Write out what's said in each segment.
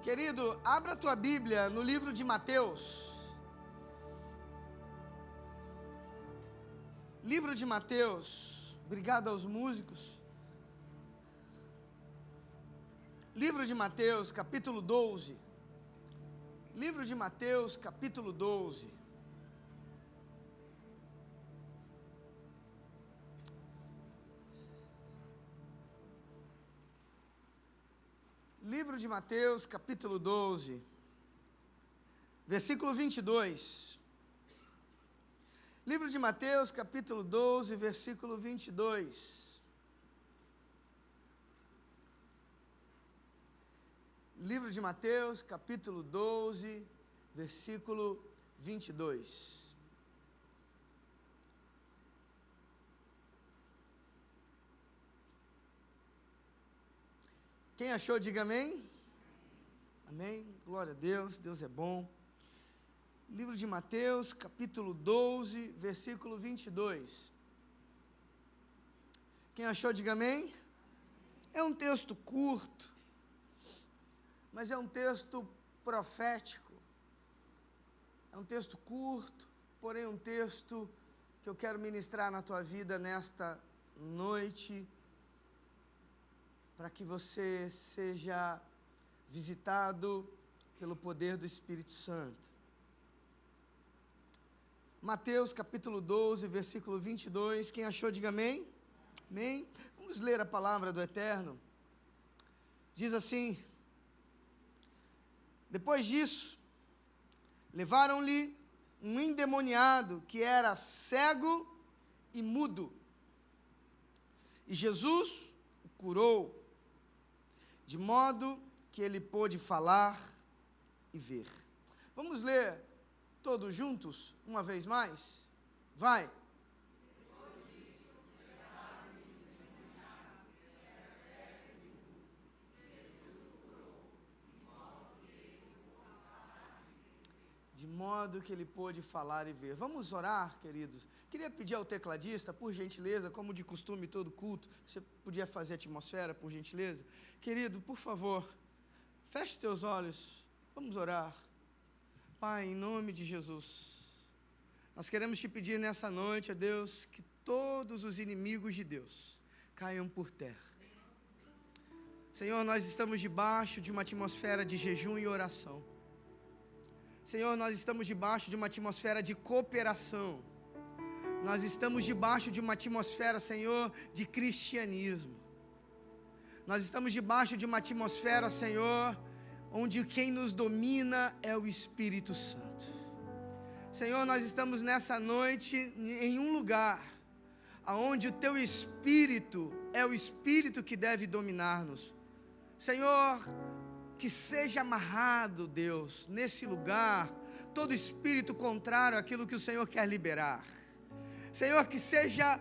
Querido, abra a tua Bíblia no livro de Mateus. Livro de Mateus. Obrigado aos músicos. Livro de Mateus, capítulo 12. Livro de Mateus, capítulo 12. Livro de Mateus, capítulo 12, versículo 22. Livro de Mateus, capítulo 12, versículo 22. Livro de Mateus, capítulo 12, versículo 22. Quem achou, diga amém. Amém. Glória a Deus, Deus é bom. Livro de Mateus, capítulo 12, versículo 22. Quem achou, diga amém. É um texto curto, mas é um texto profético. É um texto curto, porém um texto que eu quero ministrar na tua vida nesta noite, para que você seja visitado pelo poder do Espírito Santo. Mateus capítulo 12, versículo 22, quem achou, diga amém. Amém. Vamos ler a palavra do Eterno. Diz assim: depois disso, levaram-lhe um endemoniado que era cego e mudo, e Jesus o curou, de modo que ele pôde falar e ver. Vamos ler todos juntos, uma vez mais? Vai. De modo que ele pôde falar e ver. Vamos orar, queridos. Queria pedir ao tecladista, por gentileza, como de costume todo culto, você podia fazer a atmosfera, por gentileza? Querido, por favor, feche teus olhos, vamos orar. Pai, em nome de Jesus, nós queremos te pedir nessa noite, ó Deus, que todos os inimigos de Deus caiam por terra. Senhor, nós estamos debaixo de uma atmosfera de jejum e oração. Senhor, nós estamos debaixo de uma atmosfera de cooperação. Nós estamos debaixo de uma atmosfera, Senhor, de cristianismo. Nós estamos debaixo de uma atmosfera, Senhor, onde quem nos domina é o Espírito Santo. Senhor, nós estamos nessa noite em um lugar onde o Teu Espírito é o Espírito que deve dominar-nos. Senhor, que seja amarrado, Deus, nesse lugar, todo espírito contrário àquilo que o Senhor quer liberar. Senhor, que seja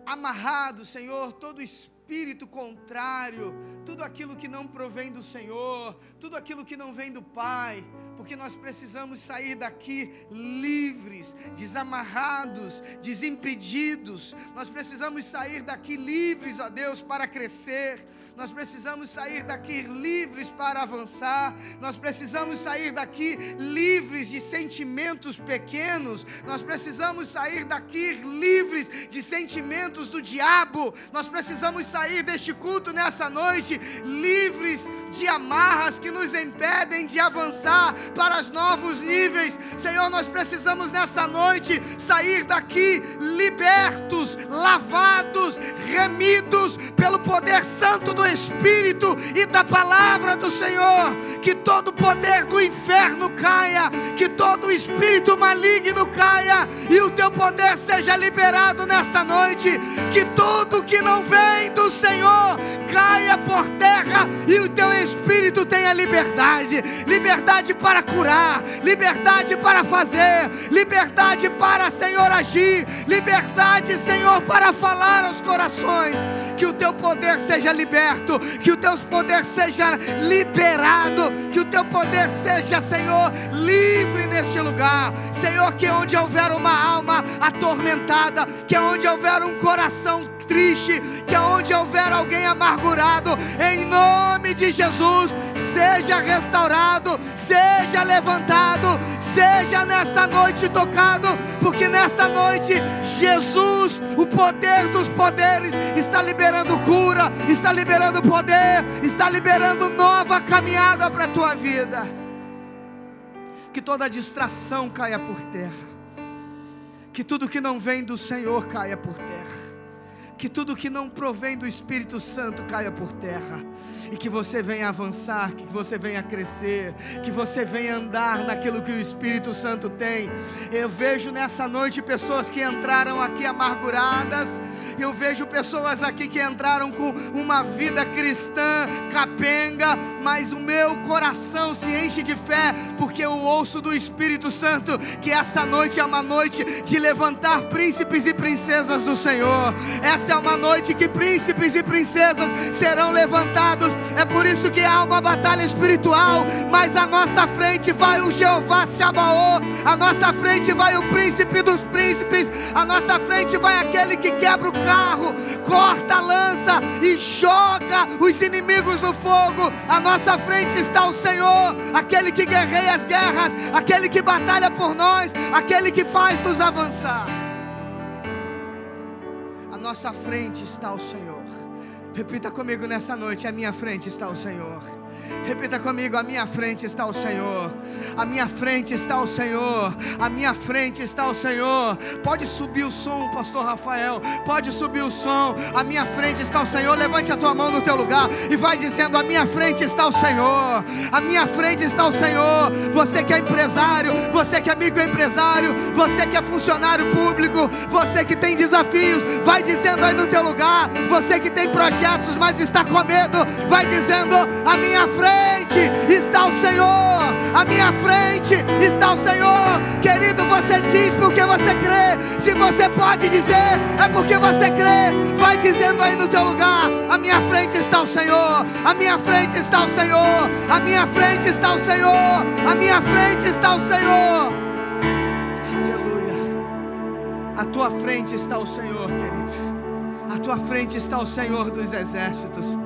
amarrado, Senhor, todo espírito contrário, tudo aquilo que não provém do Senhor, tudo aquilo que não vem do Pai, porque nós precisamos sair daqui livres, desamarrados, desimpedidos. Nós precisamos sair daqui livres, ó Deus, para crescer. Nós precisamos sair daqui livres para avançar. Nós precisamos sair daqui livres de sentimentos pequenos. Nós precisamos sair daqui livres de sentimentos do diabo. Nós precisamos sair deste culto nessa noite livres de amarras que nos impedem de avançar para os novos níveis. Senhor, nós precisamos nessa noite sair daqui libertos, lavados, remidos pelo poder santo do Espírito e da palavra do Senhor. Que todo poder do inferno caia, que todo espírito maligno caia e o Teu poder seja liberado nesta noite. Que tudo que não vem do Senhor caia por terra e o Teu Espírito tenha liberdade. Liberdade para curar, liberdade para fazer, liberdade para, Senhor, agir, liberdade, Senhor, para falar aos corações. Que o Teu poder seja liberto, que o Teu poder seja liberado, que o Teu poder seja, Senhor, livre neste lugar. Senhor, que onde houver uma alma atormentada, que onde houver um coração triste, que aonde houver alguém amargurado, em nome de Jesus, seja restaurado, seja levantado, seja nessa noite tocado, porque nessa noite Jesus, o poder dos poderes, está liberando cura, está liberando poder, está liberando nova caminhada para a tua vida. Que toda distração caia por terra, que tudo que não vem do Senhor caia por terra, que tudo que não provém do Espírito Santo caia por terra, e que você venha avançar, que você venha crescer, que você venha andar naquilo que o Espírito Santo tem. Eu vejo nessa noite pessoas que entraram aqui amarguradas, eu vejo pessoas aqui que entraram com uma vida cristã capenga, mas o meu coração se enche de fé, porque eu ouço do Espírito Santo que essa noite é uma noite de levantar príncipes e princesas do Senhor. Essa é uma noite que príncipes e princesas serão levantados. É por isso que há uma batalha espiritual, mas à nossa frente vai o Jeová Sabaoth, à nossa frente vai o príncipe dos príncipes, à nossa frente vai aquele que quebra o carro, corta a lança e joga os inimigos no fogo. À nossa frente está o Senhor, aquele que guerreia as guerras, aquele que batalha por nós, aquele que faz nos avançar. À nossa frente está o Senhor. Repita comigo nessa noite: à minha frente está o Senhor. Repita comigo: à minha frente está o Senhor. À minha frente está o Senhor. À minha frente está o Senhor. Pode subir o som, pastor Rafael. Pode subir o som. À minha frente está o Senhor. Levante a tua mão no teu lugar e vai dizendo: à minha frente está o Senhor. À minha frente está o Senhor. Você que é empresário, você que é microempresário, você que é funcionário público, você que tem desafios, vai dizendo aí no teu lugar. Você que tem projetos, mas está com medo, vai dizendo: à minha frente está o Senhor. À minha frente está o Senhor. Querido, você diz porque você crê. Se você pode dizer, é porque você crê. Vai dizendo aí no teu lugar: à minha frente está o Senhor. À minha frente está o Senhor. À minha frente está o Senhor. À minha frente está o Senhor. Aleluia. À tua frente está o Senhor, querido. À tua frente está o Senhor dos exércitos.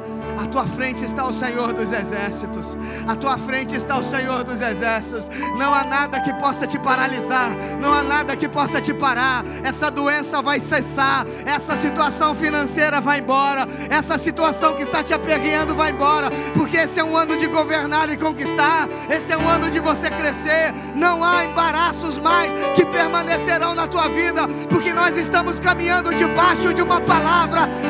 À tua frente está o Senhor dos exércitos. À tua frente está o Senhor dos exércitos. Não há nada que possa te paralisar. Não há nada que possa te parar. Essa doença vai cessar. Essa situação financeira vai embora. Essa situação que está te aperreando vai embora. Porque esse é um ano de governar e conquistar. Esse é um ano de você crescer. Não há embaraços mais que permanecerão na tua vida. Porque nós estamos caminhando debaixo de uma palavra.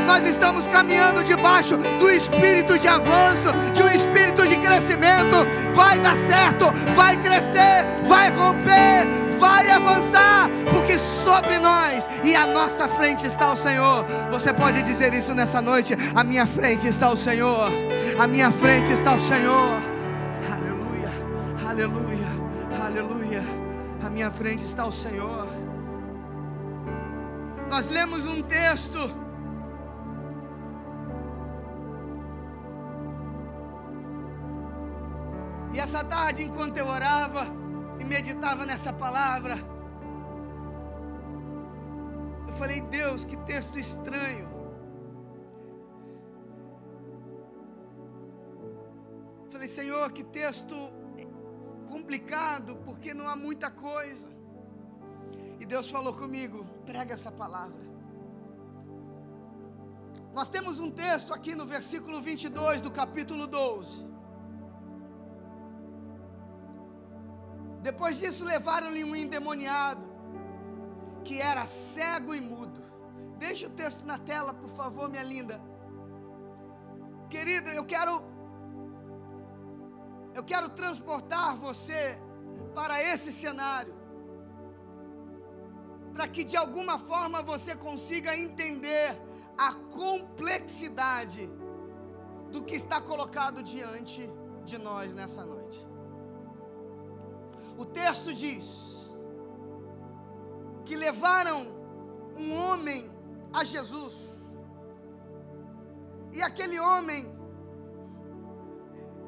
Nós estamos caminhando debaixo do espírito de avanço, de um espírito de crescimento. Vai dar certo, vai crescer, vai romper, vai avançar, porque sobre nós e à nossa frente está o Senhor. Você pode dizer isso nessa noite: à minha frente está o Senhor. À minha frente está o Senhor. Aleluia, aleluia, aleluia. À minha frente está o Senhor. Nós lemos um texto e essa tarde, enquanto eu orava e meditava nessa palavra, eu falei: Deus, que texto estranho. Eu falei: Senhor, que texto complicado, porque não há muita coisa. E Deus falou comigo: prega essa palavra. Nós temos um texto aqui no versículo 22 do capítulo 12. Depois disso levaram-lhe um endemoniado, que era cego e mudo. Deixa o texto na tela, por favor, minha linda. Querido, eu quero transportar você para esse cenário, para que de alguma forma você consiga entender a complexidade do que está colocado diante de nós nessa noite. O texto diz que levaram um homem a Jesus, e aquele homem,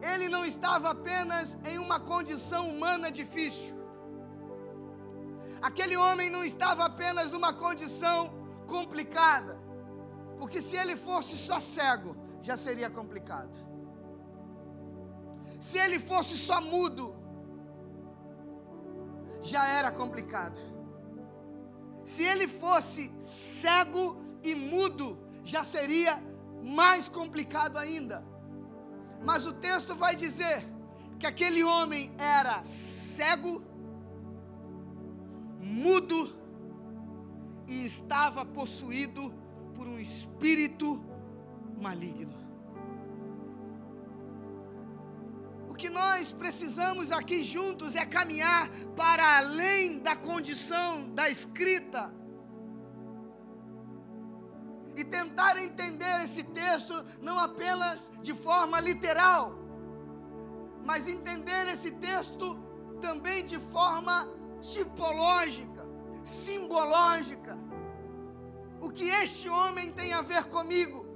ele não estava apenas em uma condição humana difícil. Aquele homem não estava apenas numa condição complicada, Porque se ele fosse só cego, já seria complicado. Se ele fosse só mudo, já era complicado. Se ele fosse cego e mudo, já seria mais complicado ainda. Mas o texto vai dizer que aquele homem era cego, mudo e estava possuído por um espírito maligno. O que nós precisamos aqui juntos é caminhar para além da condição da escrita e tentar entender esse texto não apenas de forma literal, mas entender esse texto também de forma tipológica, simbológica. O que este homem tem a ver comigo?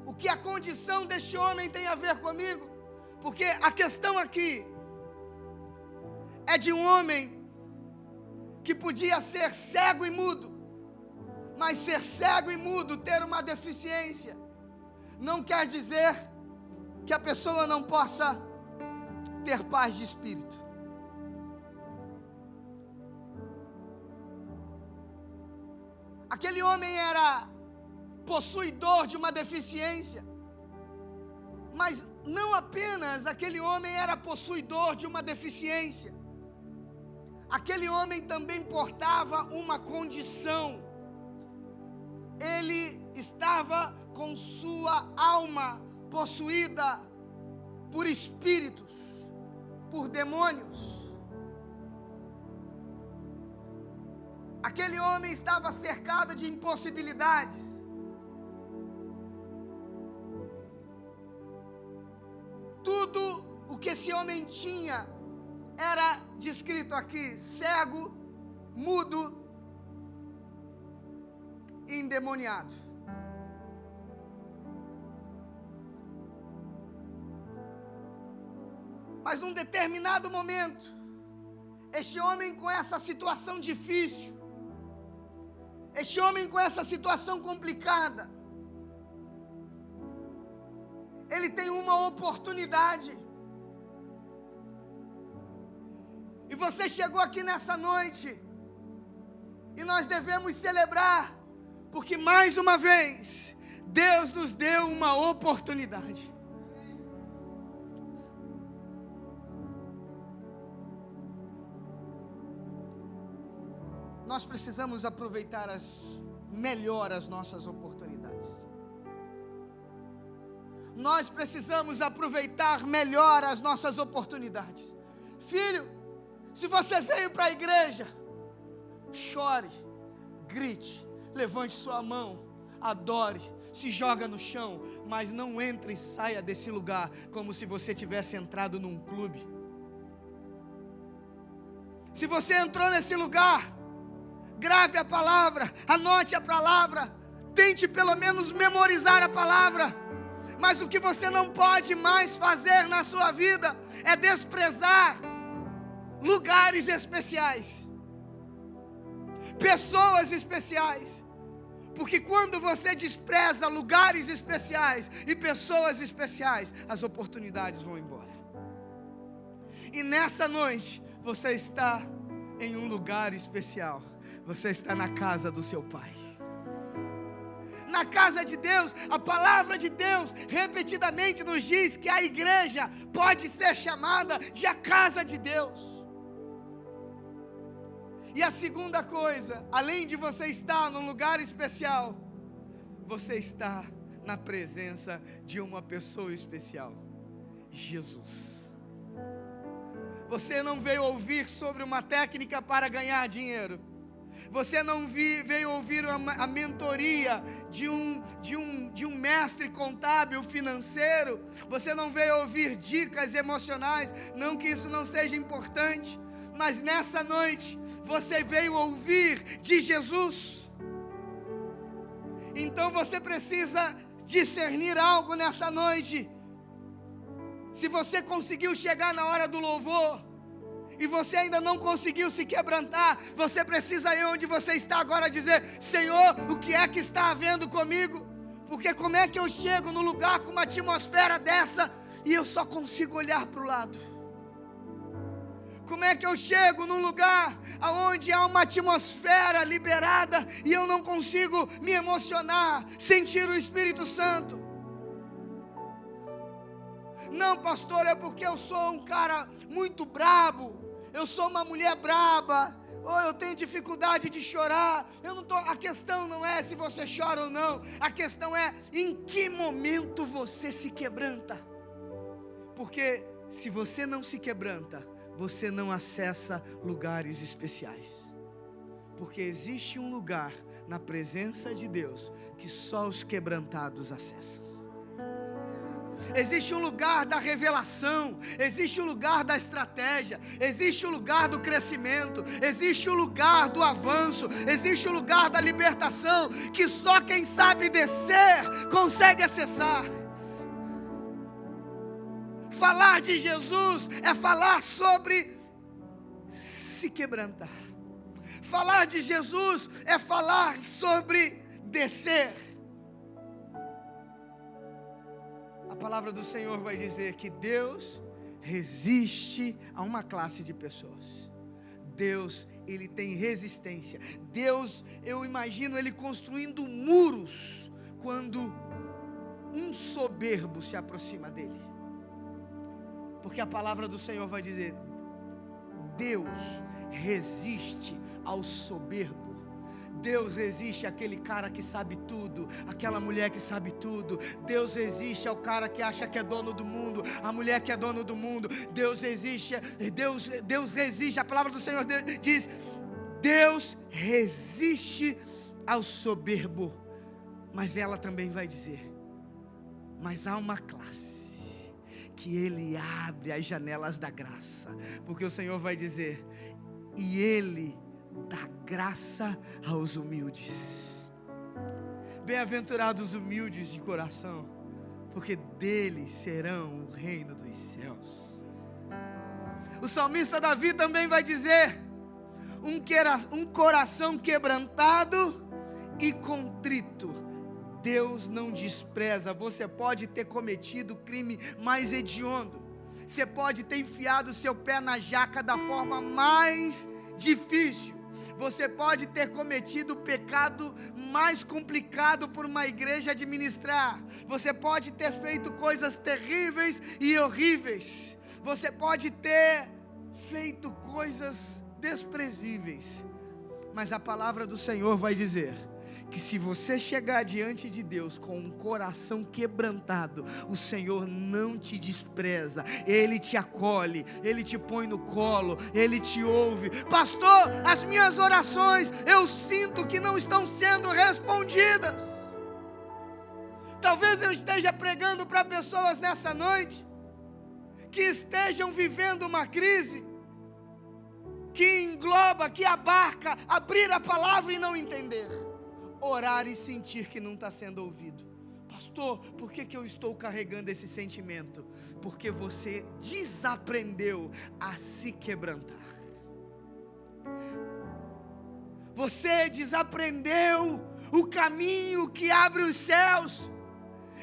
O que a condição deste homem tem a ver comigo? Porque a questão aqui é de um homem que podia ser cego e mudo, mas ser cego e mudo, ter uma deficiência, não quer dizer que a pessoa não possa ter paz de espírito. Aquele homem era possuidor de uma deficiência, mas não apenas aquele homem era possuidor de uma deficiência, aquele homem também portava uma condição. Ele estava com sua alma possuída por espíritos, por demônios. Aquele homem estava cercado de impossibilidades. Tudo o que esse homem tinha era descrito aqui: cego, mudo e endemoniado. Mas num determinado momento, este homem com essa situação difícil, este homem com essa situação complicada, ele tem uma oportunidade. E você chegou aqui nessa noite, e nós devemos celebrar, porque mais uma vez, Deus nos deu uma oportunidade. Nós precisamos aproveitar melhor as nossas oportunidades. Nós precisamos aproveitar melhor as nossas oportunidades. Filho, se você veio para a igreja, chore, grite, levante sua mão, adore, se joga no chão, mas não entre e saia desse lugar como se você tivesse entrado num clube. Se você entrou nesse lugar, grave a palavra, anote a palavra, tente pelo menos memorizar a palavra. Mas o que você não pode mais fazer na sua vida é desprezar lugares especiais, pessoas especiais. Porque quando você despreza lugares especiais e pessoas especiais, as oportunidades vão embora. E nessa noite, você está em um lugar especial. Você está na casa do seu Pai. Na casa de Deus, a palavra de Deus repetidamente nos diz que a igreja pode ser chamada de a casa de Deus. E a segunda coisa, além de você estar num lugar especial, você está na presença de uma pessoa especial, Jesus. Você não veio ouvir sobre uma técnica para ganhar dinheiro. Você não veio ouvir a mentoria de um mestre contábil financeiro. Você não veio ouvir dicas emocionais. Não que isso não seja importante, mas nessa noite você veio ouvir de Jesus. Então você precisa discernir algo nessa noite. Se você conseguiu chegar na hora do louvor, e você ainda não conseguiu se quebrantar, você precisa ir onde você está agora dizer: Senhor, o que é que está havendo comigo? Porque como é que eu chego no lugar com uma atmosfera dessa e eu só consigo olhar para o lado? Como é que eu chego num lugar onde há uma atmosfera liberada e eu não consigo me emocionar, sentir o Espírito Santo? Não, pastor, é porque eu sou um cara muito brabo, eu sou uma mulher braba, ou eu tenho dificuldade de chorar. A questão não é se você chora ou não, a questão é em que momento você se quebranta. Porque se você não se quebranta, você não acessa lugares especiais. Porque existe um lugar na presença de Deus que só os quebrantados acessam. Existe um lugar da revelação, existe um lugar da estratégia, existe um lugar do crescimento, existe um lugar do avanço, existe um lugar da libertação, que só quem sabe descer consegue acessar. Falar de Jesus é falar sobre se quebrantar. Falar de Jesus é falar sobre descer. A palavra do Senhor vai dizer que Deus resiste a uma classe de pessoas. Deus, Ele tem resistência. Deus, eu imagino Ele construindo muros quando um soberbo se aproxima dEle. Porque a palavra do Senhor vai dizer: Deus resiste ao soberbo. Deus resiste àquele cara que sabe tudo, aquela mulher que sabe tudo. Deus resiste ao cara que acha que é dono do mundo, a mulher que é dono do mundo. Deus resiste, a palavra do Senhor diz: Deus resiste ao soberbo. Mas ela também vai dizer: mas há uma classe que Ele abre as janelas da graça, porque o Senhor vai dizer: e Ele dá graça aos humildes. Bem-aventurados os humildes de coração, porque deles serão o reino dos céus. O salmista Davi também vai dizer: um coração quebrantado e contrito Deus não despreza. Você pode ter cometido o crime mais hediondo, você pode ter enfiado o seu pé na jaca da forma mais difícil, você pode ter cometido o pecado mais complicado por uma igreja administrar, você pode ter feito coisas terríveis e horríveis, você pode ter feito coisas desprezíveis, mas a palavra do Senhor vai dizer que se você chegar diante de Deus com um coração quebrantado, o Senhor não te despreza, Ele te acolhe, Ele te põe no colo, Ele te ouve. Pastor, as minhas orações eu sinto que não estão sendo respondidas. Talvez eu esteja pregando para pessoas nessa noite que estejam vivendo uma crise que engloba, que abarca abrir a palavra e não entender, orar e sentir que não está sendo ouvido. Pastor, por que eu estou carregando esse sentimento? Porque você desaprendeu a se quebrantar. Você desaprendeu o caminho que abre os céus.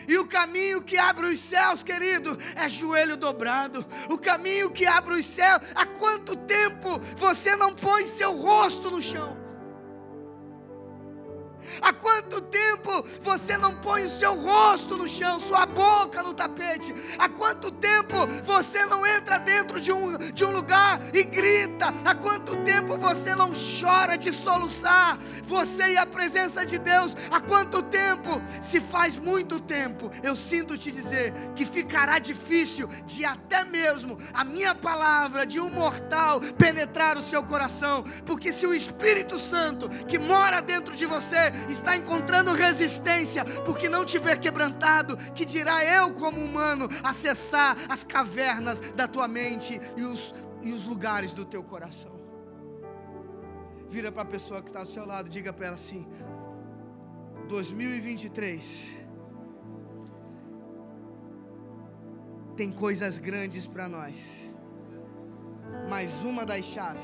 E o caminho que abre os céus, querido, é joelho dobrado. O caminho que abre os céus. Há quanto tempo você não põe seu rosto no chão? Há quanto tempo você não põe o seu rosto no chão, sua boca no tapete? Há quanto tempo você não entra dentro de um lugar e grita? Há quanto tempo você não chora de soluçar? Você e a presença de Deus, há quanto tempo? Se faz muito tempo, eu sinto te dizer que ficará difícil de até mesmo a minha palavra de um mortal penetrar o seu coração, porque se o Espírito Santo que mora dentro de você está encontrando resistência porque não te vê quebrantado, que dirá eu como humano acessar as cavernas da tua mente e os lugares do teu coração? Vira para a pessoa que está ao seu lado, diga para ela assim: 2023 tem coisas grandes para nós, Mas uma das chaves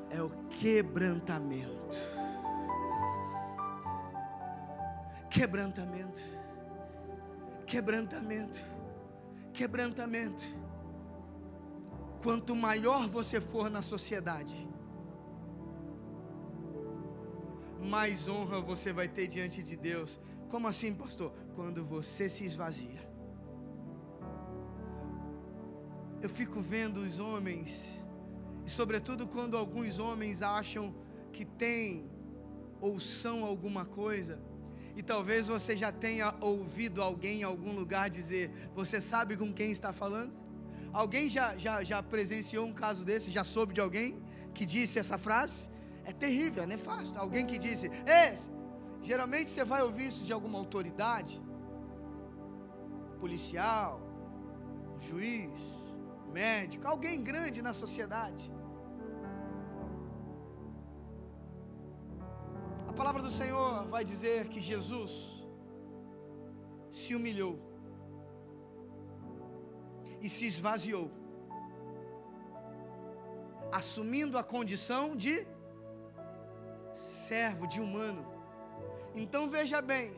é o quebrantamento. Quebrantamento. Quebrantamento. Quebrantamento. Quanto maior você for na sociedade, mais honra você vai ter diante de Deus. Como assim, pastor? Quando você se esvazia. Eu fico vendo os homens, e sobretudo quando alguns homens acham que têm ou são alguma coisa, e talvez você já tenha ouvido alguém em algum lugar dizer: você sabe com quem está falando? Alguém já presenciou um caso desse? Já soube de alguém que disse essa frase? É terrível, é nefasto. Alguém que disse: geralmente você vai ouvir isso de alguma autoridade, policial, juiz, médico, alguém grande na sociedade. A palavra do Senhor vai dizer que Jesus se humilhou e se esvaziou, assumindo a condição de servo, de humano. Então veja bem,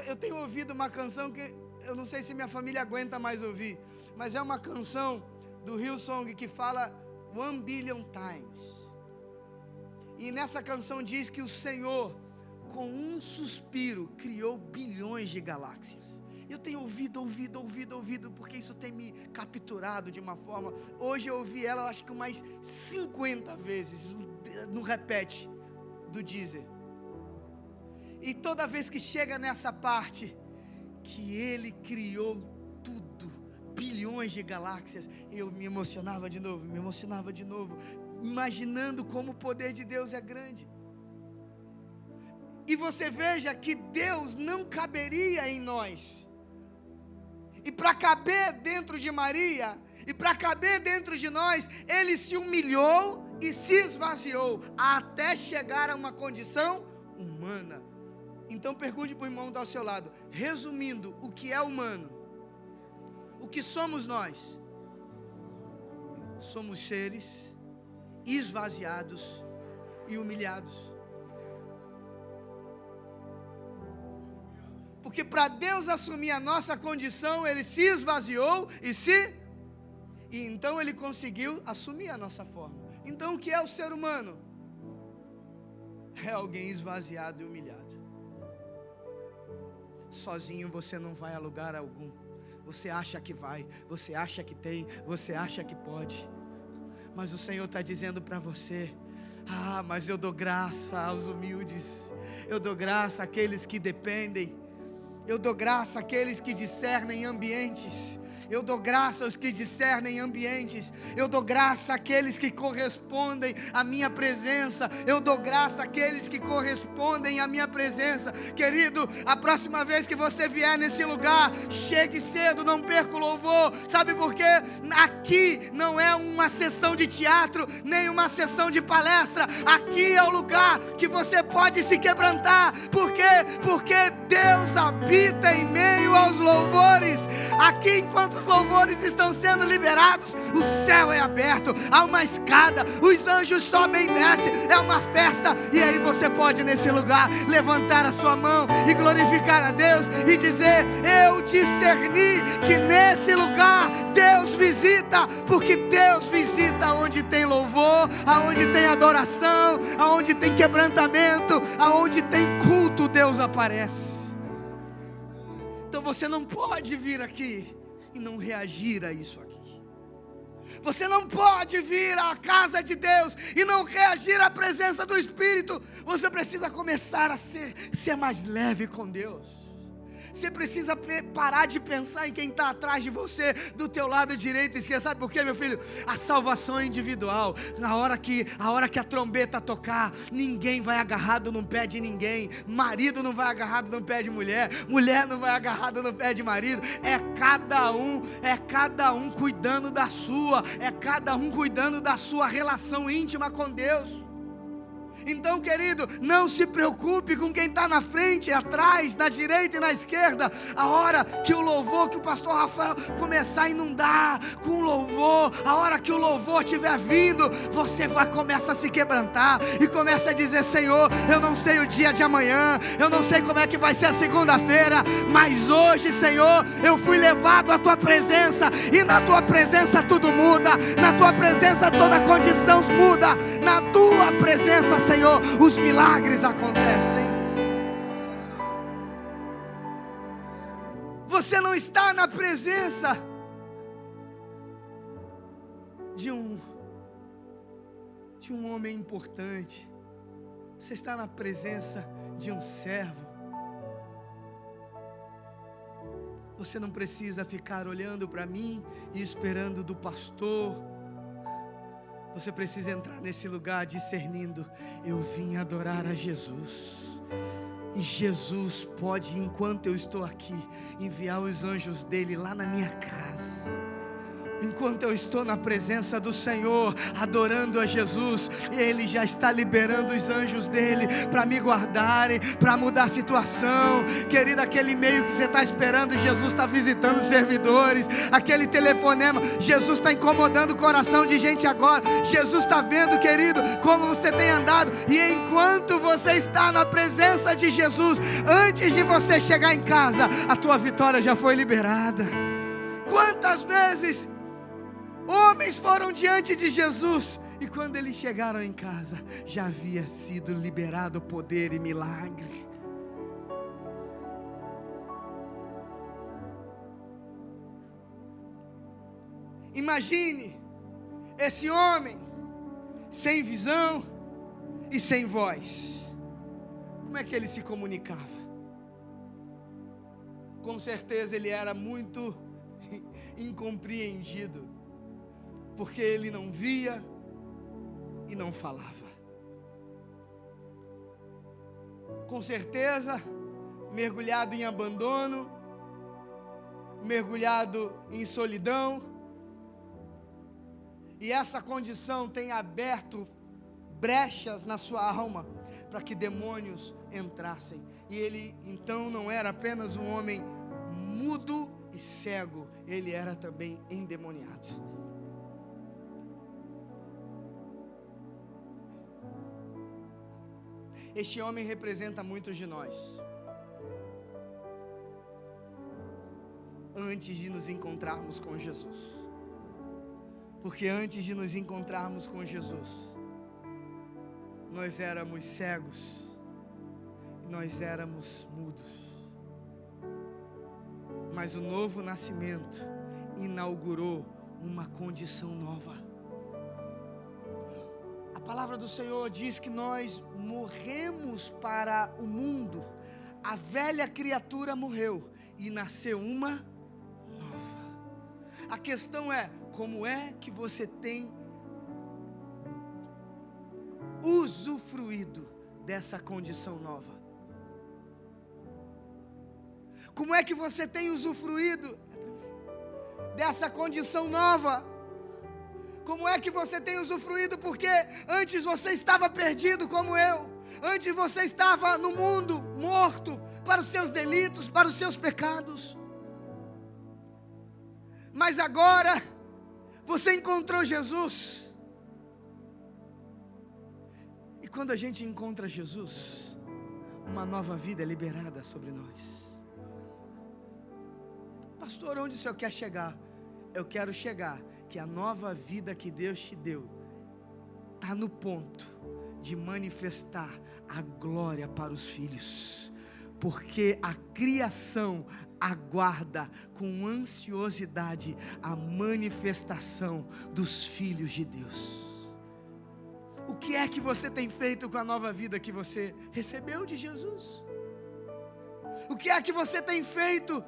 eu tenho ouvido uma canção que eu não sei se minha família aguenta mais ouvir, mas é uma canção do Hillsong que fala 1 billion times. E nessa canção diz que o Senhor, com um suspiro, criou bilhões de galáxias. Eu tenho ouvido, porque isso tem me capturado de uma forma. Hoje eu ouvi ela, eu acho que umas 50 vezes, no repete do Deezer. E toda vez que chega nessa parte, que Ele criou tudo, bilhões de galáxias, eu me emocionava de novo, imaginando como o poder de Deus é grande. E você veja que Deus não caberia em nós. E para caber dentro de Maria, e para caber dentro de nós, Ele se humilhou e se esvaziou, até chegar a uma condição humana. Então pergunte para o irmão que está ao seu lado, resumindo, o que é humano? O que somos nós? Somos seres esvaziados e humilhados. Porque para Deus assumir a nossa condição, Ele se esvaziou e então Ele conseguiu assumir a nossa forma. Então o que é o ser humano? É alguém esvaziado e humilhado. Sozinho você não vai a lugar algum. Você acha que vai, você acha que tem, você acha que pode. Mas o Senhor está dizendo para você: mas eu dou graça aos humildes, eu dou graça àqueles que dependem, eu dou graça àqueles que discernem ambientes, eu dou graça aos que discernem ambientes, eu dou graça àqueles que correspondem à minha presença, eu dou graça àqueles que correspondem à minha presença. Querido, a próxima vez que você vier nesse lugar, chegue cedo, não perca o louvor. Sabe por quê? Aqui não é uma sessão de teatro, nem uma sessão de palestra. Aqui é o lugar que você pode se quebrantar. Por quê? Porque Deus habita em meio aos louvores. Aqui, enquanto os louvores estão sendo liberados, o céu é aberto, há uma escada, os anjos sobem e descem, é uma festa. E aí você pode nesse lugar levantar a sua mão e glorificar a Deus e dizer: eu discerni que nesse lugar Deus visita, porque Deus visita onde tem louvor, aonde tem adoração, aonde tem quebrantamento, aonde tem culto, Deus aparece. Então você não pode vir aqui e não reagir a isso aqui. Você não pode vir à casa de Deus e não reagir à presença do Espírito. Você precisa começar a ser mais leve com Deus. Você precisa parar de pensar em quem está atrás de você, do teu lado direito e esquerdo. Sabe por quê, meu filho? A salvação é individual. Na hora que a trombeta tocar, ninguém vai agarrado no pé de ninguém. Marido não vai agarrado no pé de mulher, mulher não vai agarrado no pé de marido. É cada um cuidando da sua, é cada um cuidando da sua relação íntima com Deus. Então, querido, não se preocupe com quem está na frente, atrás, na direita e na esquerda. A hora que o louvor, que o pastor Rafael começar a inundar com louvor, a hora que o louvor estiver vindo, você vai começar a se quebrantar e começa a dizer: Senhor, eu não sei o dia de amanhã, eu não sei como é que vai ser a segunda-feira, mas hoje, Senhor, eu fui levado à tua presença, e na tua presença tudo muda, na tua presença toda condição muda, na tua presença, Senhor, os milagres acontecem. Você não está na presença de um homem importante, você está na presença de um servo. Você não precisa ficar olhando para mim e esperando do pastor. Você precisa entrar nesse lugar discernindo: eu vim adorar a Jesus, e Jesus pode, enquanto eu estou aqui, enviar os anjos dele lá na minha casa. Enquanto eu estou na presença do Senhor, adorando a Jesus, Ele já está liberando os anjos dele para me guardarem, para mudar a situação. Querido, aquele e-mail que você está esperando, Jesus está visitando os servidores. Aquele telefonema, Jesus está incomodando o coração de gente agora. Jesus está vendo, querido, como você tem andado. E enquanto você está na presença de Jesus, antes de você chegar em casa, a tua vitória já foi liberada. Quantas vezes homens foram diante de Jesus, e quando eles chegaram em casa, já havia sido liberado poder e milagre. Imagine esse homem sem visão e sem voz. Como é que ele se comunicava? Com certeza ele era muito incompreendido, porque ele não via e não falava. Com certeza, mergulhado em abandono, mergulhado em solidão, e essa condição tem aberto brechas na sua alma para que demônios entrassem. E ele então não era apenas um homem mudo e cego, ele era também endemoniado. Este homem representa muitos de nós. Antes de nos encontrarmos com Jesus. Porque antes de nos encontrarmos com Jesus, nós éramos cegos, nós éramos mudos. Mas o novo nascimento inaugurou uma condição nova. A palavra do Senhor diz que nós morremos para o mundo. A velha criatura morreu e nasceu uma nova. A questão é: como é que você tem usufruído dessa condição nova? Como é que você tem usufruído dessa condição nova? Como é que você tem usufruído? Porque antes você estava perdido como eu. Antes você estava no mundo morto para os seus delitos, para os seus pecados. Mas agora você encontrou Jesus. E quando a gente encontra Jesus, uma nova vida é liberada sobre nós. Pastor, onde o senhor quer chegar? Eu quero chegar que a nova vida que Deus te deu está no ponto de manifestar a glória para os filhos, porque a criação aguarda com ansiosidade a manifestação dos filhos de Deus. O que é que você tem feito com a nova vida que você recebeu de Jesus? O que é que você tem feito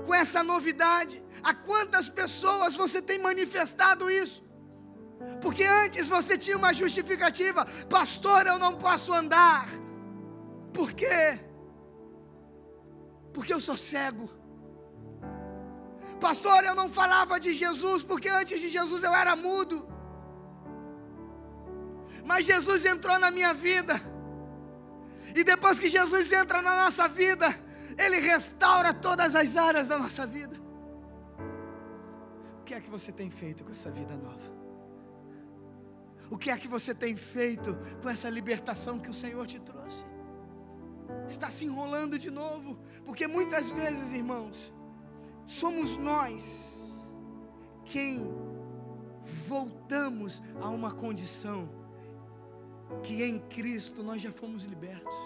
com essa novidade? A quantas pessoas você tem manifestado isso? Porque antes você tinha uma justificativa: pastor, eu não posso andar. Por quê? Porque eu sou cego. Pastor, eu não falava de Jesus porque antes de Jesus eu era mudo. Mas Jesus entrou na minha vida. E depois que Jesus entra na nossa vida, Ele restaura todas as áreas da nossa vida. O que é que você tem feito com essa vida nova? O que é que você tem feito com essa libertação que o Senhor te trouxe? Está se enrolando de novo? Porque muitas vezes, irmãos, somos nós quem voltamos a uma condição que em Cristo nós já fomos libertos.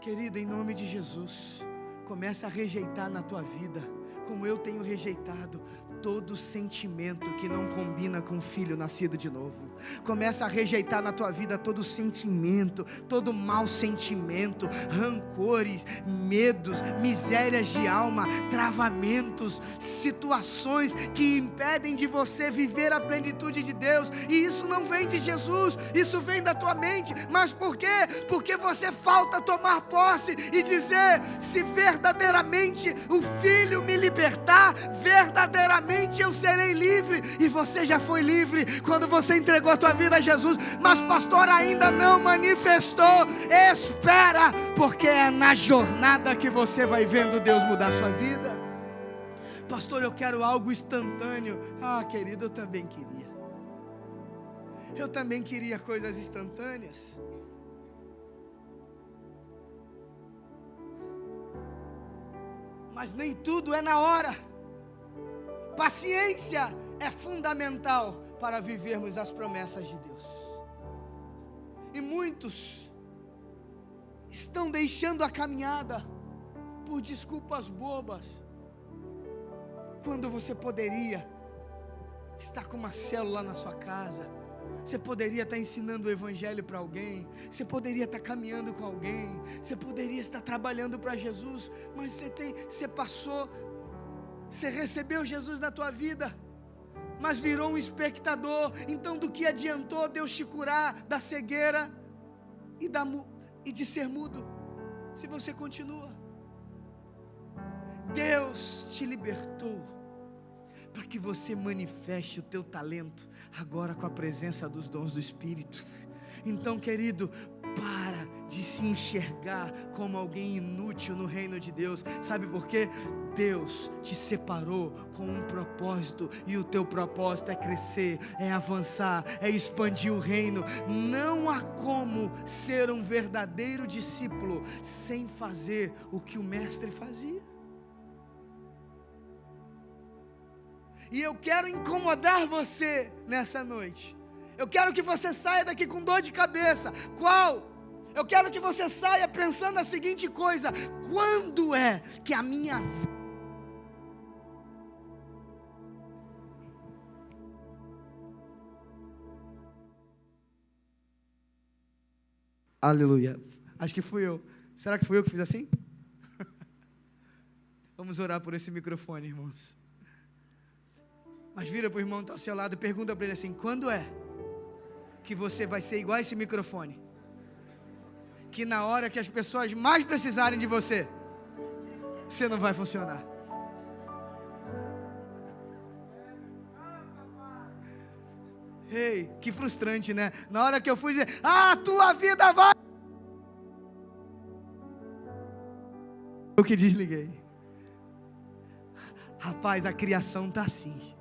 Querido, em nome de Jesus, começa a rejeitar na tua vida, como eu tenho rejeitado, todo sentimento que não combina com o filho nascido de novo. Começa a rejeitar na tua vida todo sentimento, todo mau sentimento, rancores, medos, misérias de alma, travamentos, situações que impedem de você viver a plenitude de Deus. E isso não vem de Jesus, isso vem da tua mente. Mas por quê? Porque você falta tomar posse e dizer: se verdadeiramente o Filho me libertar, verdadeiramente eu serei livre. E você já foi livre quando você entregou a tua vida a Jesus. Mas pastor, ainda não manifestou. Espera, porque é na jornada que você vai vendo Deus mudar a sua vida. Pastor, eu quero algo instantâneo. Ah, querido, eu também queria. Eu também queria coisas instantâneas. Mas nem tudo é na hora. Paciência é fundamental para vivermos as promessas de Deus. E muitos estão deixando a caminhada por desculpas bobas, quando você poderia estar com uma célula na sua casa. Você poderia estar ensinando o evangelho para alguém, você poderia estar caminhando com alguém, você poderia estar trabalhando para Jesus, mas você recebeu Jesus na tua vida, mas virou um espectador. Então do que adiantou Deus te curar da cegueira e de ser mudo, se você continua? Deus te libertou para que você manifeste o teu talento agora com a presença dos dons do Espírito. Então, querido, para de se enxergar como alguém inútil no reino de Deus. Sabe por quê? Deus te separou com um propósito, e o teu propósito é crescer, é avançar, é expandir o reino. Não há como ser um verdadeiro discípulo sem fazer o que o mestre fazia. E eu quero incomodar você nessa noite. Eu quero que você saia daqui com dor de cabeça. Qual? Eu quero que você saia pensando a seguinte coisa: quando é que a minha vida... Aleluia. Acho que fui eu. Será que fui eu que fiz assim? Vamos orar por esse microfone, irmãos. Mas vira para o irmão que está ao seu lado e pergunta para ele assim: quando é que você vai ser igual a esse microfone? Que na hora que as pessoas mais precisarem de você, você não vai funcionar. Ei, que frustrante, né? Na hora que eu fui dizer: a tua vida vai... Eu que desliguei. Rapaz, a criação está assim.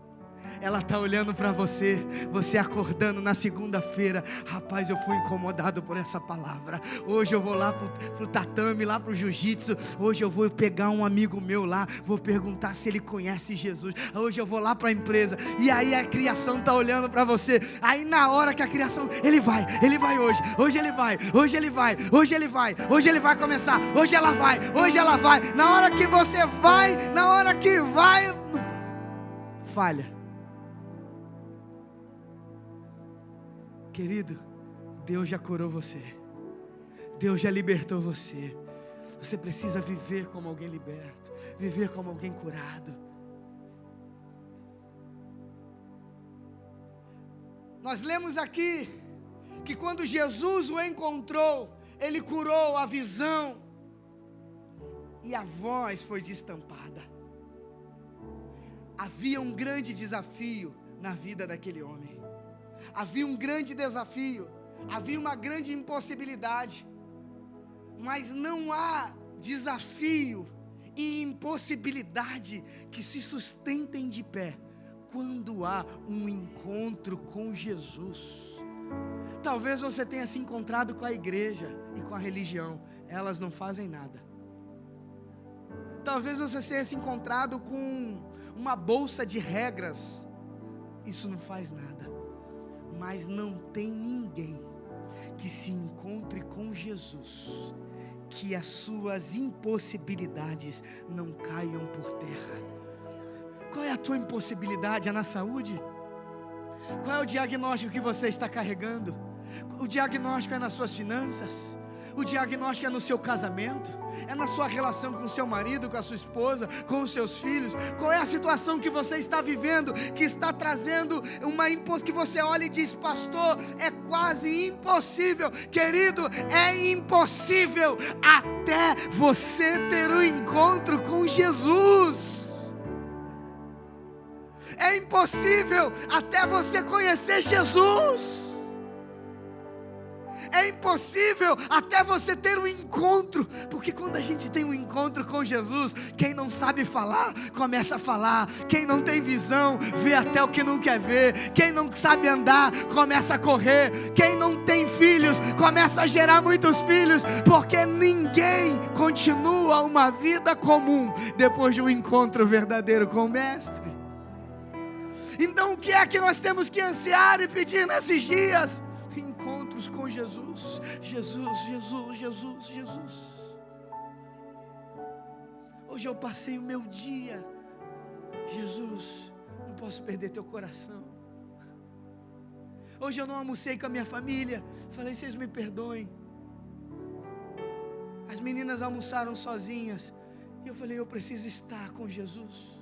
Ela está olhando para você, você acordando na segunda-feira. Rapaz, eu fui incomodado por essa palavra. Hoje eu vou lá pro tatame, lá pro jiu-jitsu. Hoje eu vou pegar um amigo meu lá, vou perguntar se ele conhece Jesus. Hoje eu vou lá para a empresa. E aí a criação está olhando para você. Aí na hora que a criação, ele vai hoje. Hoje ele vai, hoje ele vai, hoje ele vai. Hoje ele vai começar, hoje ela vai, hoje ela vai. Na hora que você vai, na hora que vai, falha. Querido, Deus já curou você, Deus já libertou você. Você precisa viver como alguém liberto, viver como alguém curado. Nós lemos aqui que quando Jesus o encontrou, ele curou a visão e a voz foi destampada. Havia um grande desafio na vida daquele homem. havia um grande desafio, havia uma grande impossibilidade, mas não há desafio e impossibilidade que se sustentem de pé quando há um encontro com Jesus. Talvez você tenha se encontrado com a igreja e com a religião, elas não fazem nada. Talvez você tenha se encontrado com uma bolsa de regras, isso não faz nada. Mas não tem ninguém que se encontre com Jesus, que as suas impossibilidades não caiam por terra. Qual é a tua impossibilidade? É na saúde? Qual é o diagnóstico que você está carregando? O diagnóstico é nas suas finanças? O diagnóstico é no seu casamento? É na sua relação com o seu marido, com a sua esposa, com os seus filhos? Qual é a situação que você está vivendo, que está trazendo uma impossibilidade, que você olha e diz: pastor, é quase impossível. Querido, é impossível até você ter um encontro com Jesus. É impossível até você conhecer Jesus. É impossível até você ter um encontro, porque quando a gente tem um encontro com Jesus, quem não sabe falar, começa a falar. Quem não tem visão, vê até o que não quer ver. Quem não sabe andar, começa a correr. Quem não tem filhos, começa a gerar muitos filhos, porque ninguém continua uma vida comum depois de um encontro verdadeiro com o Mestre. Então o que é que nós temos que ansiar e pedir nesses dias? Encontros com Jesus. Jesus, Jesus, Jesus, Jesus. Hoje eu passei o meu dia, Jesus, não posso perder teu coração. Hoje eu não almocei com a minha família, falei: vocês me perdoem. As meninas almoçaram sozinhas, e eu falei: eu preciso estar com Jesus.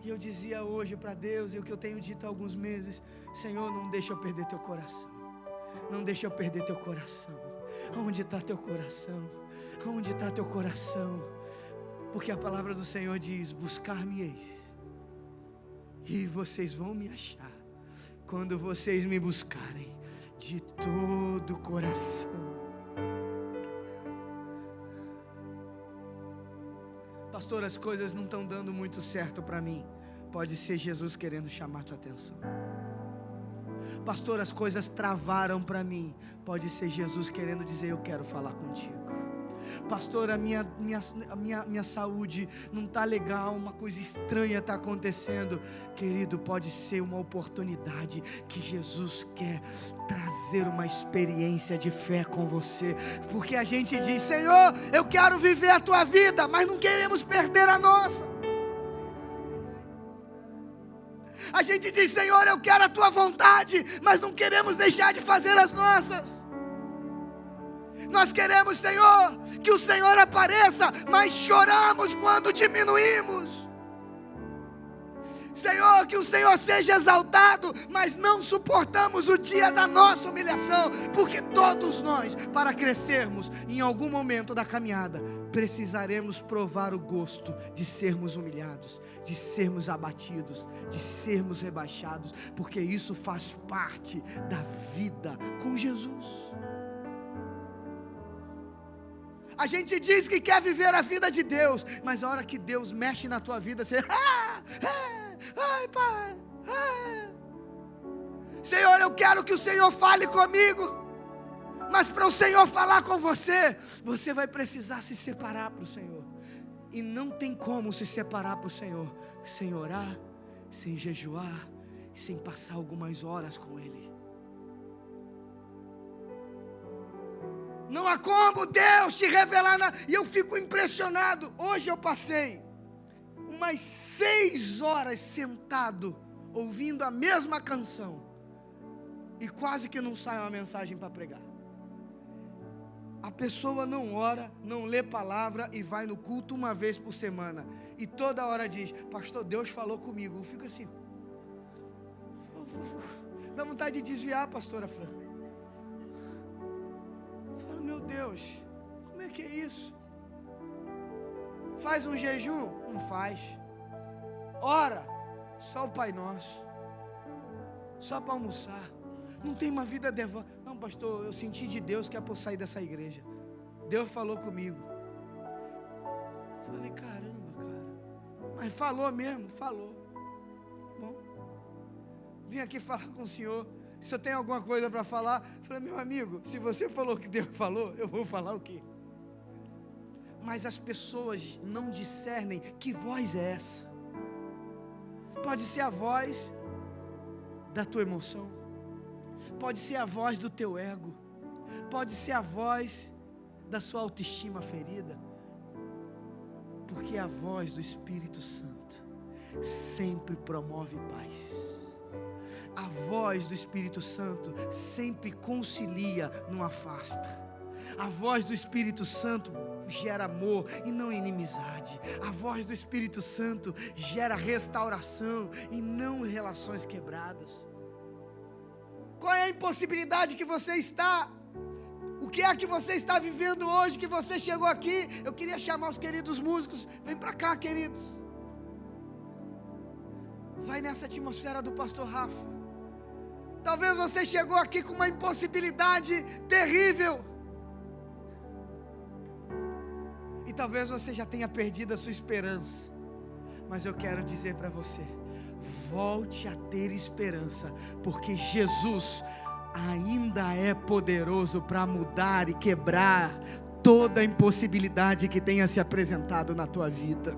E eu dizia hoje para Deus, e o que eu tenho dito há alguns meses: Senhor, não deixa eu perder teu coração. Não deixa eu perder teu coração. Onde está teu coração? Onde está teu coração? Porque a palavra do Senhor diz: buscar-me-eis, e vocês vão me achar, quando vocês me buscarem de todo o coração. Pastor, as coisas não estão dando muito certo para mim. Pode ser Jesus querendo chamar tua atenção. Pastor, as coisas travaram para mim. Pode ser Jesus querendo dizer: eu quero falar contigo. Pastor, a minha saúde não está legal, uma coisa estranha está acontecendo. Querido, pode ser uma oportunidade que Jesus quer trazer uma experiência de fé com você. Porque a gente diz: Senhor, eu quero viver a tua vida, mas não queremos perder a nossa. A gente diz: Senhor, eu quero a tua vontade, mas não queremos deixar de fazer as nossas. Nós queremos, Senhor, que o Senhor apareça, mas choramos quando diminuímos. Senhor, que o Senhor seja exaltado, mas não suportamos o dia da nossa humilhação, porque todos nós, para crescermos em algum momento da caminhada, precisaremos provar o gosto de sermos humilhados, de sermos abatidos, de sermos rebaixados, porque isso faz parte da vida com Jesus. A gente diz que quer viver a vida de Deus, mas a hora que Deus mexe na tua vida, você: ai, Pai, Senhor, eu quero que o Senhor fale comigo. Mas para o Senhor falar com você, você vai precisar se separar para o Senhor. E não tem como se separar para o Senhor sem orar, sem jejuar, sem passar algumas horas com Ele. Não há como Deus te revelar nada. E eu fico impressionado. Hoje eu passei umas 6 horas sentado, ouvindo a mesma canção, e quase que não sai uma mensagem para pregar. A pessoa não ora, não lê palavra e vai no culto uma vez por semana, e toda hora diz: pastor, Deus falou comigo. Eu fico assim, dá vontade de desviar, pastora Fran. Meu Deus, como é que é isso? Faz um jejum? Não faz. Ora, só o Pai Nosso. só para almoçar. Não tem uma vida devota. Não, pastor, eu senti de Deus que é para eu sair dessa igreja. Deus falou comigo. Falei, caramba, cara. Mas falou mesmo, falou. Bom, vim aqui falar com o senhor. Se eu tenho alguma coisa para falar, falei, meu amigo, se você falou que Deus falou, eu vou falar o quê? Mas as pessoas não discernem que voz é essa. Pode ser a voz da tua emoção, pode ser a voz do teu ego, pode ser a voz da sua autoestima ferida, porque a voz do Espírito Santo sempre promove paz. A voz do Espírito Santo sempre concilia, não afasta. A voz do Espírito Santo gera amor e não inimizade. A voz do Espírito Santo gera restauração e não relações quebradas. Qual é a impossibilidade que você está? O que é que você está vivendo hoje que você chegou aqui? Eu queria chamar os queridos músicos. Vem para cá, queridos. Vai nessa atmosfera do pastor Rafa. Talvez você chegou aqui com uma impossibilidade terrível. E talvez você já tenha perdido a sua esperança. Mas eu quero dizer para você, volte a ter esperança, porque Jesus ainda é poderoso para mudar e quebrar toda a impossibilidade que tenha se apresentado na tua vida.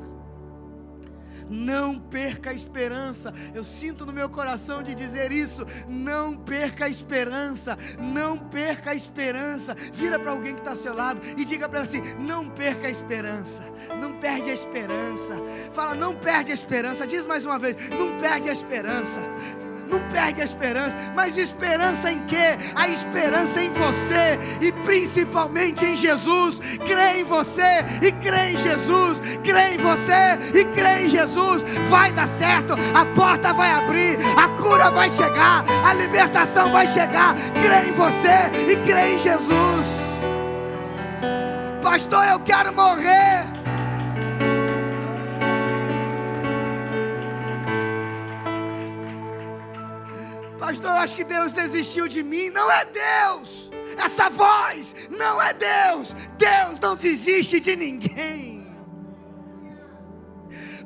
Não perca a esperança. Eu sinto no meu coração de dizer isso. Não perca a esperança. Não perca a esperança. Vira para alguém que está ao seu lado e diga para ela assim: não perca a esperança. Não perde a esperança. Fala, não perde a esperança. Diz mais uma vez, não perde a esperança. Não perde a esperança. Mas esperança em quê? A esperança em você e principalmente em Jesus. Crê em você e crê em Jesus. Crê em você e crê em Jesus. Vai dar certo, a porta vai abrir, a cura vai chegar, a libertação vai chegar. Crê em você e crê em Jesus. Pastor, eu quero morrer. Pastor, eu acho que Deus desistiu de mim. Não é Deus. Essa voz não é Deus. Deus não desiste de ninguém.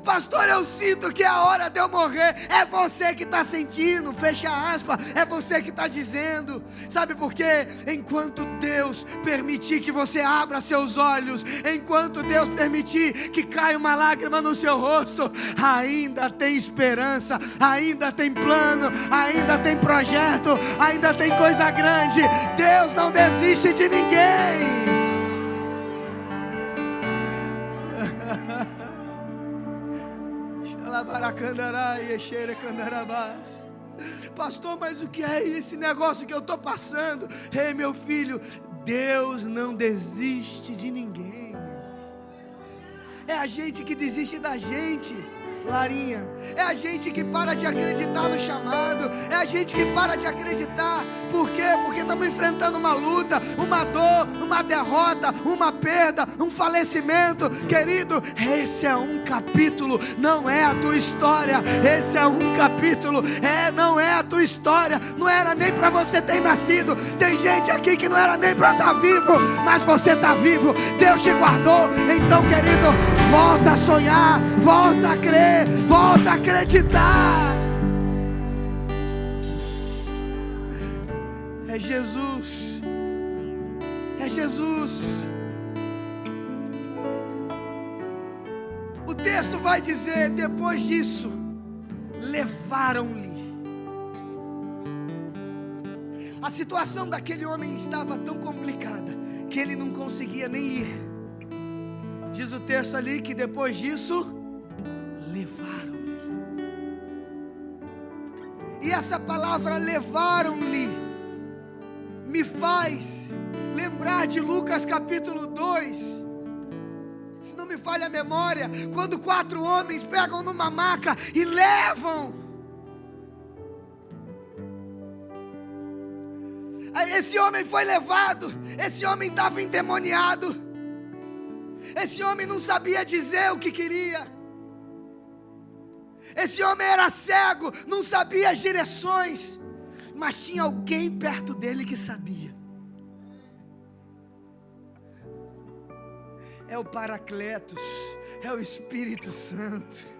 Pastor, eu sinto que é a hora de eu morrer. É você que está sentindo, fecha aspas. É você que está dizendo. Sabe por quê? Enquanto Deus permitir que você abra seus olhos, enquanto Deus permitir que caia uma lágrima no seu rosto, ainda tem esperança, ainda tem plano, ainda tem projeto, ainda tem coisa grande. Deus não desiste de ninguém. Pastor, mas o que é esse negócio que eu estou passando? Ei, meu filho, Deus não desiste de ninguém. É a gente que desiste da gente, Larinha. É a gente que para de acreditar no chamado. É a gente que para de acreditar. Por quê? Porque estamos enfrentando uma luta, uma dor, uma derrota, uma perda, um falecimento. Querido, esse é um capítulo, não é a tua história. Esse é um capítulo, não é a tua história. Não era nem para você ter nascido. Tem gente aqui que não era nem para estar vivo, mas você está vivo. Deus te guardou. Então, querido, volta a sonhar, volta a crer, volta a acreditar. É Jesus. É Jesus. O texto vai dizer, depois disso, levaram-lhe. A situação daquele homem estava tão complicada que ele não conseguia nem ir. Diz o texto ali que depois disso, levaram-lhe. E essa palavra levaram-lhe me faz lembrar de Lucas capítulo 2. Se não me falha a memória, quando 4 homens pegam numa maca e levam. Esse homem foi levado. Esse homem estava endemoniado. Esse homem não sabia dizer o que queria. Esse homem era cego, não sabia as direções. mas tinha alguém perto dele que sabia. É o Paracletos, é o Espírito Santo.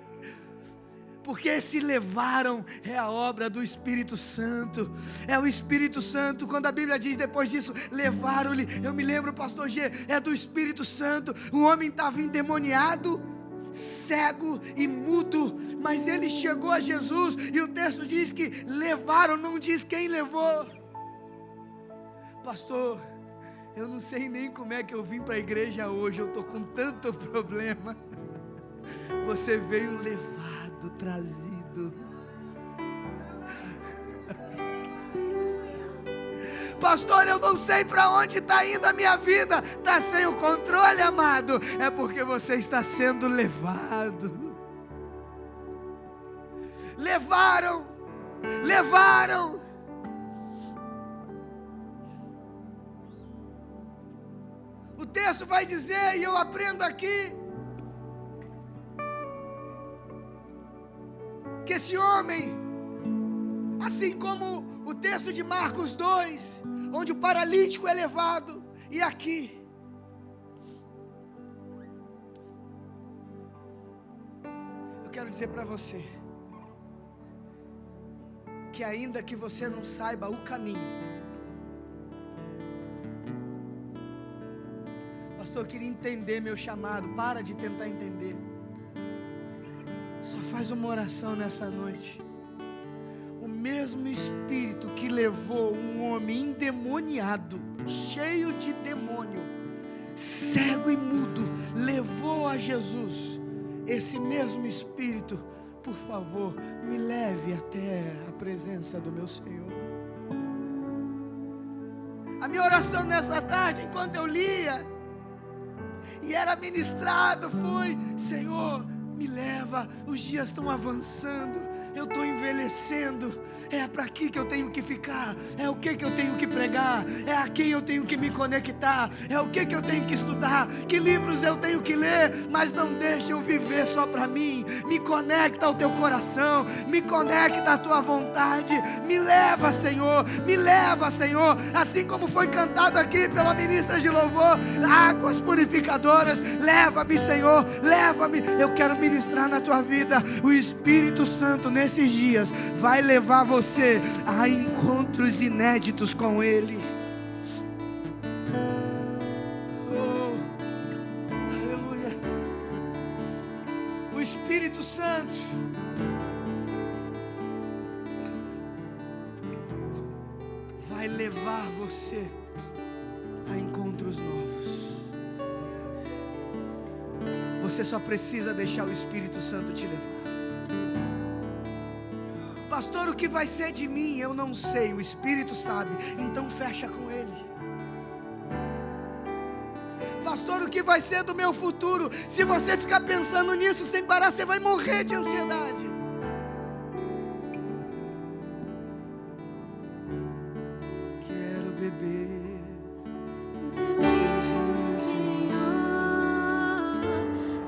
Porque esse levaram é a obra do Espírito Santo. É o Espírito Santo. Quando a Bíblia diz depois disso, levaram-lhe, eu me lembro, pastor G, é do Espírito Santo. O homem estava endemoniado, cego e mudo, mas ele chegou a Jesus, e o texto diz que levaram, não diz quem levou. Pastor, eu não sei nem como é que eu vim para a igreja hoje, eu estou com tanto problema. Você veio levado, trazido. Pastor, eu não sei para onde está indo a minha vida. Está sem o controle, amado. É porque você está sendo levado. Levaram. O texto vai dizer, e eu aprendo aqui, que esse homem, assim como o texto de Marcos 2, onde o paralítico é levado, e aqui, eu quero dizer para você, que ainda que você não saiba o caminho, pastor, eu queria entender meu chamado, para de tentar entender, só faz uma oração nessa noite. O mesmo Espírito que levou um homem endemoniado, cheio de demônio, cego e mudo, levou a Jesus. Esse mesmo Espírito, por favor, me leve até a presença do meu Senhor. A minha oração nessa tarde, enquanto eu lia e era ministrado, foi: Senhor, me leva, os dias estão avançando, eu estou envelhecendo, é para aqui que eu tenho que ficar, é o que eu tenho que pregar, é a quem eu tenho que me conectar, é o que eu tenho que estudar, que livros eu tenho que ler, mas não deixa eu viver só para mim, me conecta ao teu coração, me conecta à tua vontade, me leva, Senhor, assim como foi cantado aqui pela ministra de louvor, águas purificadoras, leva-me, Senhor, leva-me, eu quero ministrar na tua vida. O Espírito Santo nesses dias vai levar você a encontros inéditos com Ele. Oh, aleluia. O Espírito Santo vai levar você a encontros novos. Você só precisa deixar o Espírito Santo te levar. Pastor, o que vai ser de mim? Eu não sei, o Espírito sabe, então fecha com Ele. Pastor, o que vai ser do meu futuro? Se você ficar pensando nisso sem parar, você vai morrer de ansiedade. Quero beber dos teus rios, Senhor,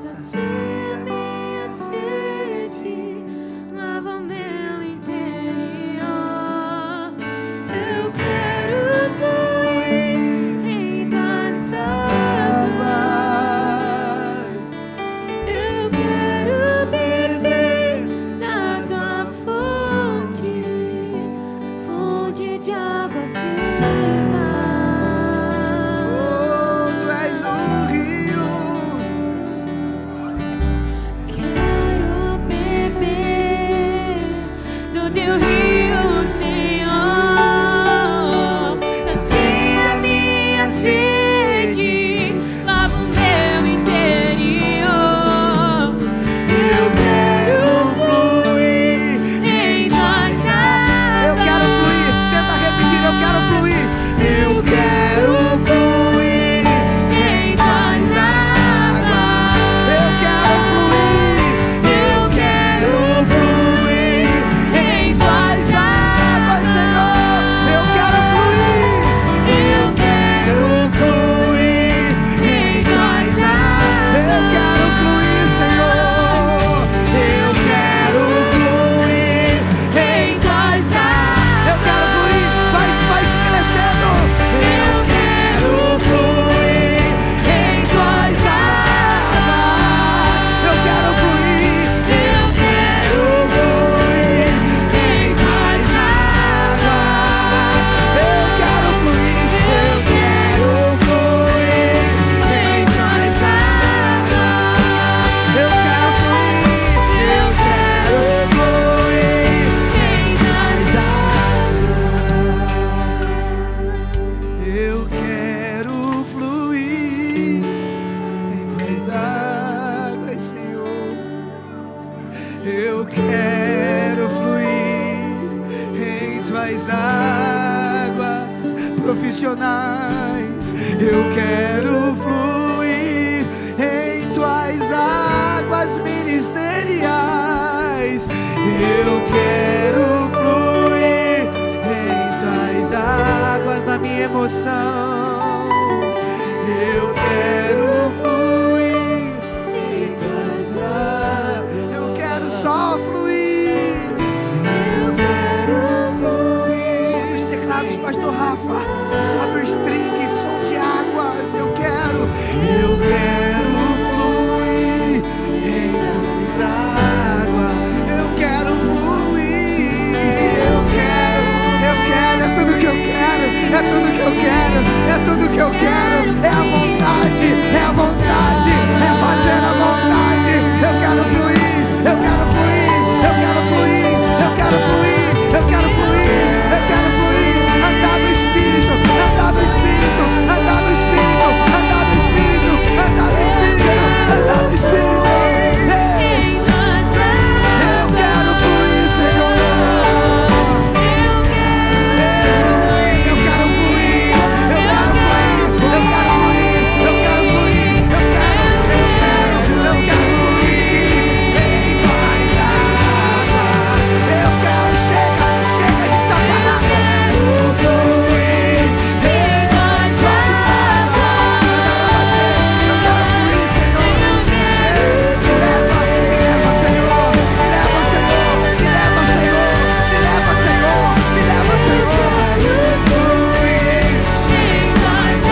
sacia minha sede, lava o meu interior. Eu quero fluir em tuas águas. Eu quero beber tuas águas, Senhor. Eu quero fluir em tuas águas profissionais. Eu quero fluir em tuas águas ministeriais. Eu quero fluir em tuas águas na minha emoção. Eu quero fluir em tuas águas. Eu quero só fluir. Eu quero fluir. Sobre os teclados, Pastor Rafa. Sobre o string, som de águas. Eu quero fluir em tuas águas. Eu quero fluir. Eu quero. É tudo que eu quero. É tudo que eu quero. É tudo que eu quero. É a vontade. É a vontade. É fazer a vontade. Eu quero fluir. Eu quero fluir. Eu quero fluir. Eu quero fluir. Eu quero fluir. Eu quero fluir. Andar no Espírito. Andar no Espírito. Andar no Espírito. Andar no Espírito. Andar no Espírito. Andar no Espírito. Eu quero fluir, Senhor. Eu quero fluir. Eu quero fluir. Eu quero fluir. Eu quero fluir. Eu quero fluir em tuas águas. Eu quero, chega de estar parado. Fluir em tuas águas. Eu quero fluir, Senhor. Me leva, Senhor. Me leva, Senhor. Me leva, Senhor. Me leva, Senhor. Me leva, Senhor. Fluir em tuas águas.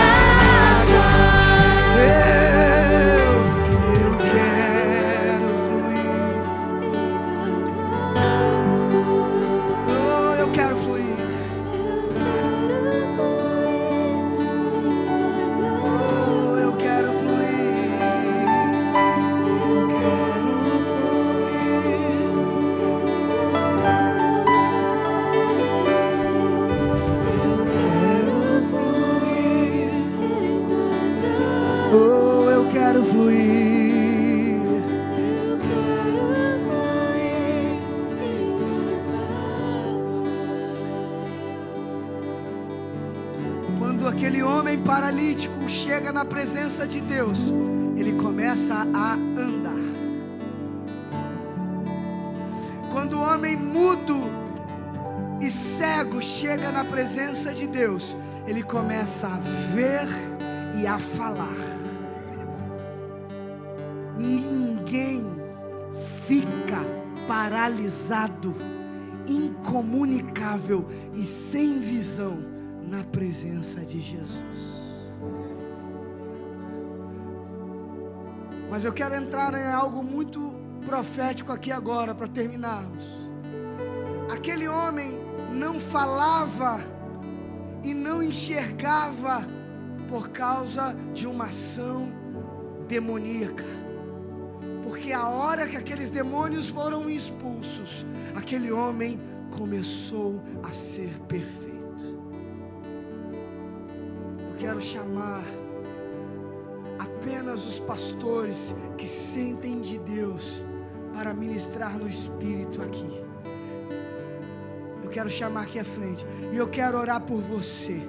Eu quero fluir. Oh, eu quero fluir. Oh, eu quero fluir. Oh, eu quero fluir. Quando aquele homem paralítico chega na presença de Deus, ele começa a andar. Quando o homem mudo e cego chega na presença de Deus, ele começa a ver e a falar. Ninguém fica paralisado, incomunicável e sem visão na presença de Jesus. Mas eu quero entrar em algo muito profético aqui agora, para terminarmos. Aquele homem não falava e não enxergava por causa de uma ação demoníaca. Porque a hora que aqueles demônios foram expulsos, aquele homem começou a ser perfeito. Eu quero chamar apenas os pastores que sentem de Deus para ministrar no Espírito aqui. Eu quero chamar aqui à frente e eu quero orar por você.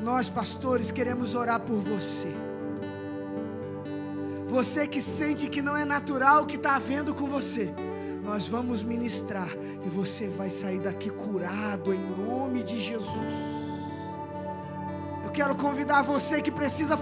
Nós pastores queremos orar por você. Você que sente que não é natural o que está havendo com você, nós vamos ministrar e você vai sair daqui curado em nome de Jesus. Eu quero convidar você que precisa